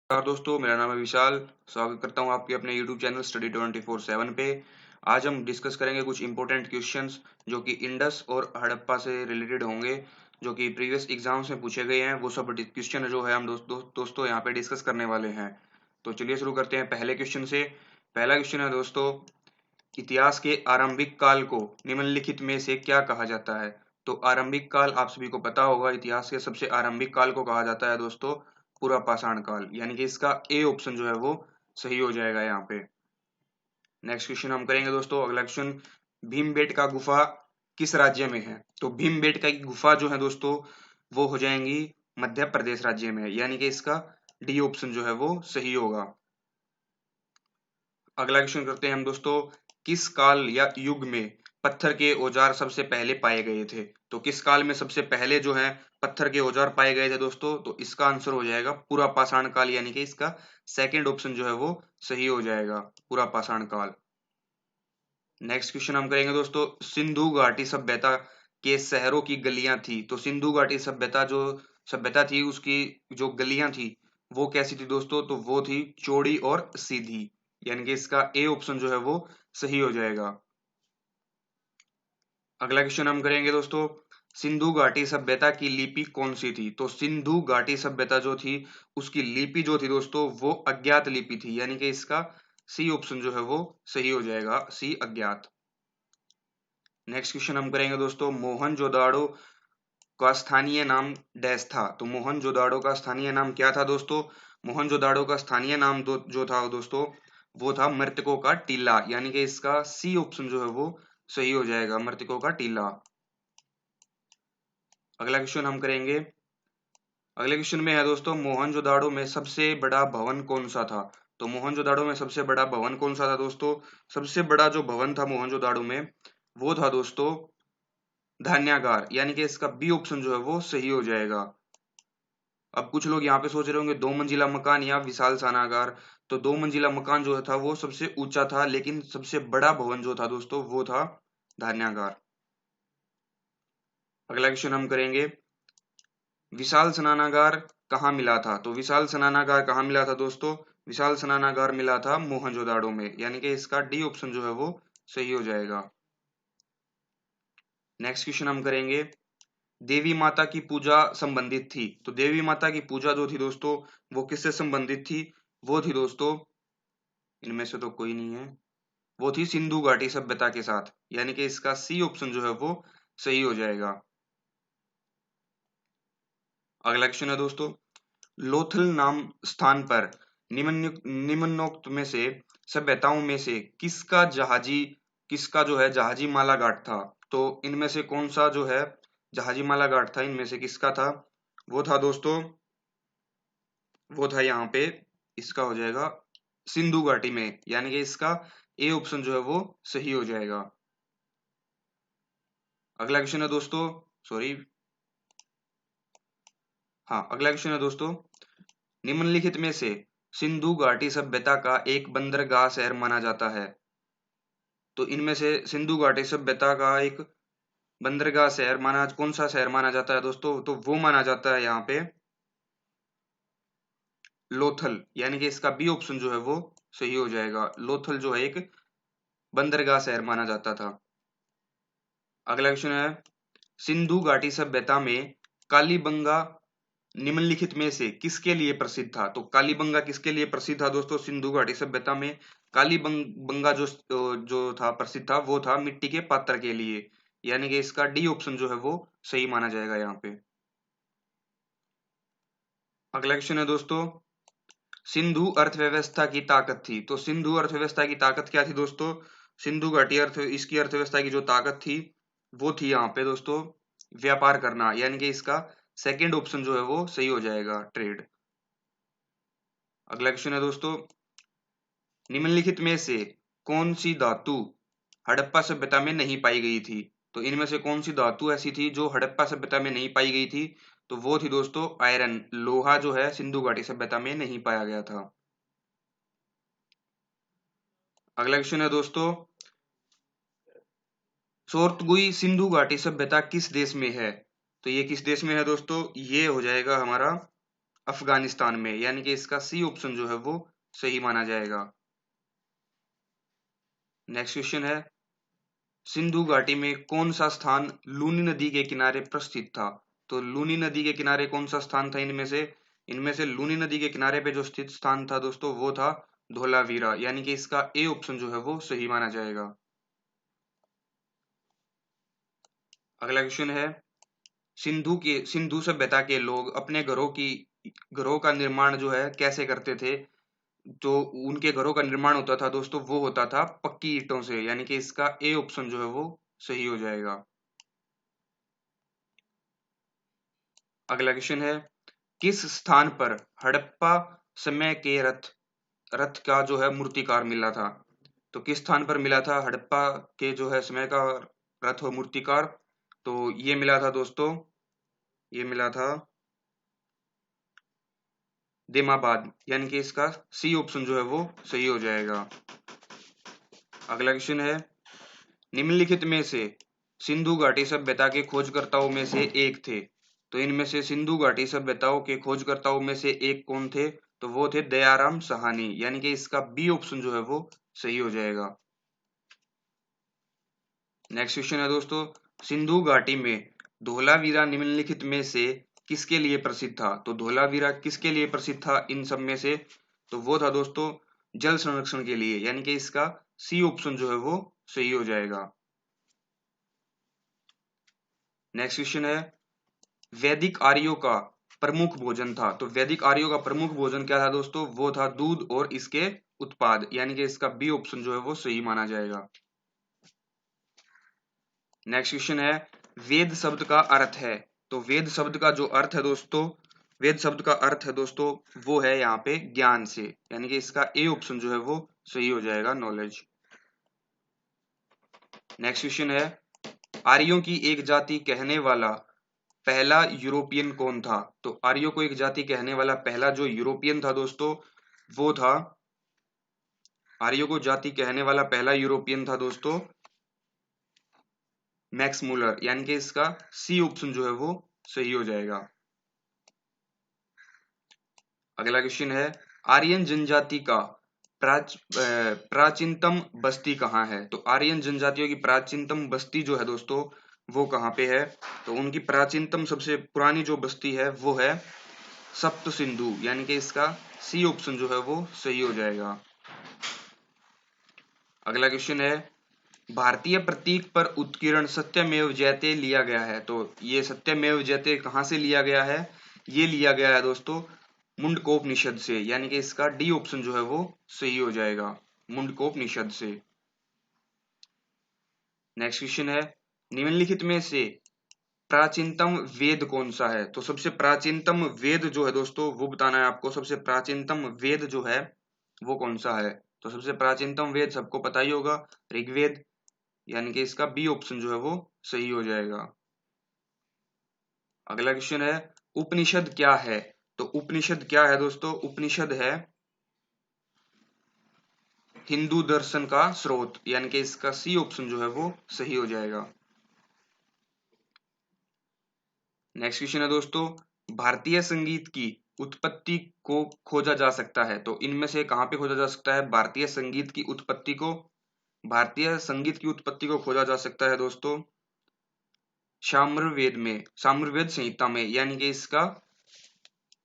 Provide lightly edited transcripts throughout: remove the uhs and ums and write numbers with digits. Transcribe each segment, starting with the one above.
नमस्कार दोस्तों, मेरा नाम है विशाल। स्वागत करता हूं आपके अपने YouTube चैनल स्टडी 24/7 पे। आज हम डिस्कस करेंगे कुछ इंपॉर्टेंट क्वेश्चंस जो कि इंडस और हड़प्पा से रिलेटेड होंगे, जो कि प्रीवियस एग्जाम्स में पूछे गए हैं। वो सब क्वेश्चन जो है हम दोस्तों यहाँ पे डिस्कस करने वाले हैं। तो चलिए शुरू करते हैं पहले क्वेश्चन से। पहला क्वेश्चन है दोस्तों, इतिहास के आरंभिक काल को निम्नलिखित में से क्या कहा जाता है? तो आरंभिक काल आप सभी को पता होगा, इतिहास के सबसे आरंभिक काल को कहा जाता है दोस्तों पूरा पाषाण काल, यानी कि इसका ए ऑप्शन जो है वो सही हो जाएगा यहाँ पे। नेक्स्ट क्वेश्चन हम करेंगे दोस्तों। अगला क्वेश्चन, भीमबेटका गुफा किस राज्य में है? तो भीमबेटका की गुफा जो है दोस्तों वो हो जाएंगी मध्य प्रदेश राज्य में, यानी कि इसका डी ऑप्शन जो है वो सही होगा। अगला क्वेश्चन करते हैं हम दोस्तों, किस काल या युग में पत्थर के औजार सबसे पहले पाए गए थे? तो किस काल में सबसे पहले जो है पत्थर के औजार पाए गए थे दोस्तों? तो इसका आंसर हो जाएगा पूरा पाषाण काल, यानी कि इसका सेकंड ऑप्शन जो है वो सही हो जाएगा, पूरा पाषाण काल। नेक्स्ट क्वेश्चन हम करेंगे दोस्तों, सिंधु घाटी सभ्यता के शहरों की गलियां थी। तो सिंधु घाटी सभ्यता जो सभ्यता थी उसकी जो गलियां थी वो कैसी थी दोस्तों? तो वो थी चौड़ी और सीधी, यानी कि इसका ए ऑप्शन जो है वो सही हो जाएगा। अगला क्वेश्चन हम करेंगे दोस्तों, सिंधु घाटी सभ्यता की लिपि कौन सी थी? तो सिंधु घाटी सभ्यता जो थी उसकी लिपि जो थी दोस्तों वो अज्ञात लिपि थी, यानी कि इसका सी ऑप्शन जो है वो सही हो जाएगा, सी अज्ञात। नेक्स्ट क्वेश्चन हम करेंगे दोस्तों, मोहनजोदाड़ो का स्थानीय नाम डैश था। तो मोहनजोदाड़ो का स्थानीय नाम क्या था दोस्तों? मोहनजोदाड़ो का स्थानीय नाम जो था दोस्तों वो था मृतकों का टीला, यानी कि इसका सी ऑप्शन जो है वो सही हो जाएगा, मृतकों का टीला। अगला क्वेश्चन हम करेंगे। अगले क्वेश्चन में है दोस्तों, मोहनजोदाड़ो में सबसे बड़ा भवन कौन सा था? तो मोहनजोदाड़ो में सबसे बड़ा भवन कौन सा था दोस्तों? सबसे बड़ा जो भवन था मोहनजोदाड़ो में वो था दोस्तों धान्यागार, यानी कि इसका बी ऑप्शन जो है वो सही हो जाएगा। अब कुछ लोग यहाँ पे सोच रहे होंगे 2 मंजिला मकान या विशाल सानागार। तो 2 मंजिला मकान जो था वो सबसे ऊंचा था, लेकिन सबसे बड़ा भवन जो था दोस्तों वो था धान्यागार। अगला क्वेश्चन हम करेंगे, विशाल स्नानागार कहाँ मिला था? तो विशाल स्नानागार कहाँ मिला था दोस्तों? विशाल स्नानागार मिला था मोहनजोदाड़ो में, यानी कि इसका डी ऑप्शन जो है वो सही हो जाएगा। नेक्स्ट क्वेश्चन हम करेंगे, देवी माता की पूजा संबंधित थी। तो देवी माता की पूजा जो थी दोस्तों वो किससे संबंधित थी? वो थी दोस्तों, इनमें से तो कोई नहीं है, वो थी सिंधु घाटी सभ्यता के साथ, यानी कि इसका सी ऑप्शन जो है वो सही हो जाएगा। अगला क्वेश्चन है दोस्तों, लोथल नाम स्थान पर निम्नोक्त में से सभ्यताओं में से किसका जो है जहाजी माला घाट था? तो इनमें से कौन सा जो है जहाजी माला घाट था, इनमें से किसका था? वो था दोस्तों, वो था यहाँ पे, इसका हो जाएगा सिंधु घाटी में, यानी कि इसका ए ऑप्शन जो है वो सही हो जाएगा। अगला क्वेश्चन है दोस्तों, सॉरी, हाँ अगला क्वेश्चन है दोस्तों, निम्नलिखित में से सिंधु घाटी सभ्यता का एक बंदरगाह शहर माना जाता है। तो इनमें से सिंधु घाटी सभ्यता का एक बंदरगाह शहर माना, कौन सा शहर माना जाता है दोस्तों? तो वो माना जाता है यहाँ पे लोथल, यानी कि इसका बी ऑप्शन जो है वो सही हो जाएगा। लोथल जो है एक बंदरगाह शहर माना जाता था। अगला क्वेश्चन है, सिंधु घाटी सभ्यता में कालीबंगा निम्नलिखित में से किसके लिए प्रसिद्ध था? तो कालीबंगा किसके लिए प्रसिद्ध था दोस्तों? सिंधु घाटी सभ्यता में कालीबंगा जो जो था प्रसिद्ध था वो था मिट्टी के पात्र के लिए, यानी कि इसका डी ऑप्शन जो है वो सही माना जाएगा यहाँ पे। अगला क्वेश्चन है दोस्तों, सिंधु अर्थव्यवस्था की ताकत थी। तो सिंधु अर्थव्यवस्था की ताकत क्या थी दोस्तों? सिंधु घाटी इसकी अर्थव्यवस्था की जो ताकत थी वो थी यहाँ पे दोस्तों व्यापार करना, यानी कि इसका सेकंड ऑप्शन जो है वो सही हो जाएगा, ट्रेड। अगला क्वेश्चन है दोस्तों, निम्नलिखित में से कौन सी धातु हड़प्पा सभ्यता में नहीं पाई गई थी? तो इनमें से कौन सी धातु ऐसी थी जो हड़प्पा सभ्यता में नहीं पाई गई थी? तो वो थी दोस्तों आयरन, लोहा जो है सिंधु घाटी सभ्यता में नहीं पाया गया था। अगला क्वेश्चन है दोस्तों, सोर्तगुई सिंधु घाटी सभ्यता किस देश में है? तो ये किस देश में है दोस्तों? ये हो जाएगा हमारा अफगानिस्तान में, यानी कि इसका सी ऑप्शन जो है वो सही माना जाएगा। नेक्स्ट क्वेश्चन है, सिंधु घाटी में कौन सा स्थान लूनी नदी के किनारे पर स्थित था? तो लूनी नदी के किनारे कौन सा स्थान था इनमें से लूनी नदी के किनारे पे जो स्थित स्थान था दोस्तों वो था धोलावीरा, यानी कि इसका ए ऑप्शन जो है वो सही माना जाएगा। अगला क्वेश्चन है, सिंधु सभ्यता के लोग अपने घरों का निर्माण जो है कैसे करते थे? जो उनके घरों का निर्माण होता था दोस्तों वो होता था पक्की ईंटों से, यानी कि इसका ए ऑप्शन जो है वो सही हो जाएगा। अगला क्वेश्चन है, किस स्थान पर हड़प्पा समय के रथ का जो है मूर्तिकार मिला था? तो किस स्थान पर मिला था हड़प्पा के जो है समय का रथ और मूर्तिकार? तो ये मिला था दोस्तों, ये मिला था दिमाबाद, यानी कि इसका सी ऑप्शन जो है वो सही हो जाएगा। अगला क्वेश्चन है, निम्नलिखित में से सिंधु घाटी सभ्यता के खोजकर्ताओं में से एक थे। तो इनमें से सिंधु घाटी सभ्यताओं के खोजकर्ताओं में से एक कौन थे? तो वो थे दयाराम साहनी, यानी कि इसका बी ऑप्शन जो है वो सही हो जाएगा। नेक्स्ट क्वेश्चन है दोस्तों, सिंधु घाटी में धोलावीरा निम्नलिखित में से किसके लिए प्रसिद्ध था? तो धोलावीरा किसके लिए प्रसिद्ध था इन सब में से? तो वो था दोस्तों जल संरक्षण के लिए, यानी कि इसका सी ऑप्शन जो है वो सही हो जाएगा। नेक्स्ट क्वेश्चन है, वैदिक आर्यों का प्रमुख भोजन था। तो वैदिक आर्यों का प्रमुख भोजन क्या था दोस्तों? वो था दूध और इसके उत्पाद, यानी कि इसका बी ऑप्शन जो है वो सही माना जाएगा। नेक्स्ट क्वेश्चन है, वेद शब्द का अर्थ है। तो वेद शब्द का जो अर्थ है दोस्तों, वेद शब्द का अर्थ है दोस्तों वो है यहाँ पे ज्ञान से, यानी कि इसका ए ऑप्शन जो है वो सही हो जाएगा, नॉलेज। नेक्स्ट क्वेश्चन है, आर्यों की एक जाति कहने वाला पहला यूरोपियन कौन था? तो आर्यों को एक जाति कहने वाला पहला जो यूरोपियन था दोस्तों वो था, आर्यों को जाति कहने वाला पहला यूरोपियन था दोस्तों मैक्स मूलर, यानी कि इसका सी ऑप्शन जो है वो सही हो जाएगा। अगला क्वेश्चन है, आर्यन जनजाति का प्राचीनतम बस्ती कहाँ है? तो आर्यन जनजातियों की प्राचीनतम बस्ती जो है दोस्तों वो कहाँ पे है? तो उनकी प्राचीनतम सबसे पुरानी जो बस्ती है वो है सप्त सिंधु, यानी कि इसका सी ऑप्शन जो है वो सही हो जाएगा। अगला क्वेश्चन है, भारतीय प्रतीक पर उत्कीर्ण सत्यमेव जयते लिया गया है। तो ये सत्यमेव जयते कहाँ से लिया गया है? ये लिया गया है दोस्तों मुंडकोपनिषद से, यानी कि इसका डी ऑप्शन जो है वो सही हो जाएगा, मुंडकोपनिषद से। नेक्स्ट क्वेश्चन है, निम्नलिखित में से प्राचीनतम वेद कौन सा है? तो सबसे प्राचीनतम वेद जो है दोस्तों वो बताना है आपको, सबसे प्राचीनतम वेद जो है वो कौन सा है? तो सबसे प्राचीनतम वेद सबको पता ही होगा, ऋग्वेद, यानी कि इसका बी ऑप्शन जो है वो सही हो जाएगा। अगला क्वेश्चन है, उपनिषद क्या है? तो उपनिषद क्या है दोस्तों? उपनिषद है हिंदू दर्शन का स्रोत, यानी कि इसका सी ऑप्शन जो है वो सही हो जाएगा। नेक्स्ट क्वेश्चन है दोस्तों, भारतीय संगीत की उत्पत्ति को खोजा जा सकता है। तो इनमें से कहाँ पे खोजा जा सकता है भारतीय संगीत की उत्पत्ति को? भारतीय संगीत की उत्पत्ति को खोजा जा सकता है दोस्तों सामवेद में, सामवेद संहिता में, यानी कि इसका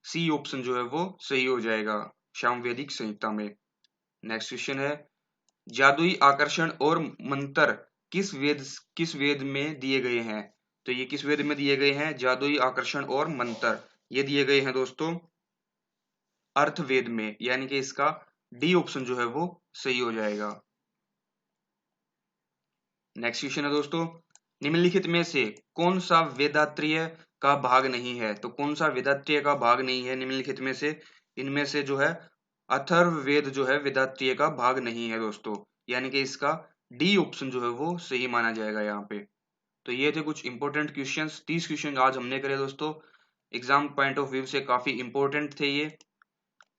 सी ऑप्शन जो है वो सही हो जाएगा, सामवेदिक संहिता में। नेक्स्ट क्वेश्चन है, जादुई आकर्षण और मंत्र किस वेद में दिए गए हैं? तो ये किस वेद में दिए गए हैं? जादुई आकर्षण और मंत्र ये दिए गए हैं दोस्तों अर्थवेद में, यानी कि इसका डी ऑप्शन जो है वो सही हो जाएगा। नेक्स्ट क्वेश्चन है दोस्तों, निम्नलिखित में से कौन सा वेदात्रीय का भाग नहीं है? तो कौन सा वेदात्रीय का भाग नहीं है निम्नलिखित में से? इनमें से जो है अथर्ववेद जो है वेदात्रीय का भाग नहीं है दोस्तों, यानी कि इसका डी ऑप्शन जो है वो सही माना जाएगा यहाँ पे। तो ये थे कुछ इंपॉर्टेंट क्वेश्चंस, 30 क्वेश्चन आज हमने करे दोस्तों, एग्जाम पॉइंट ऑफ व्यू से काफी इंपॉर्टेंट थे ये।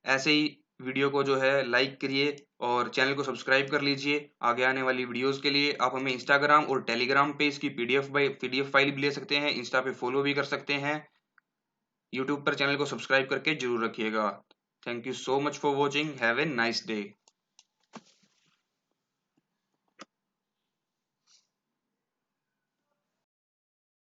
ऐसे ही वीडियो को जो है लाइक करिए और चैनल को सब्सक्राइब कर लीजिए। आगे आने वाली वीडियोस के लिए आप हमें इंस्टाग्राम और टेलीग्राम पे इसकी पीडीएफ फाइल भी ले सकते हैं, इंस्टा पे फॉलो भी कर सकते हैं। यूट्यूब पर चैनल को सब्सक्राइब करके जरूर रखिएगा। Thank you so much for watching. Have a nice day.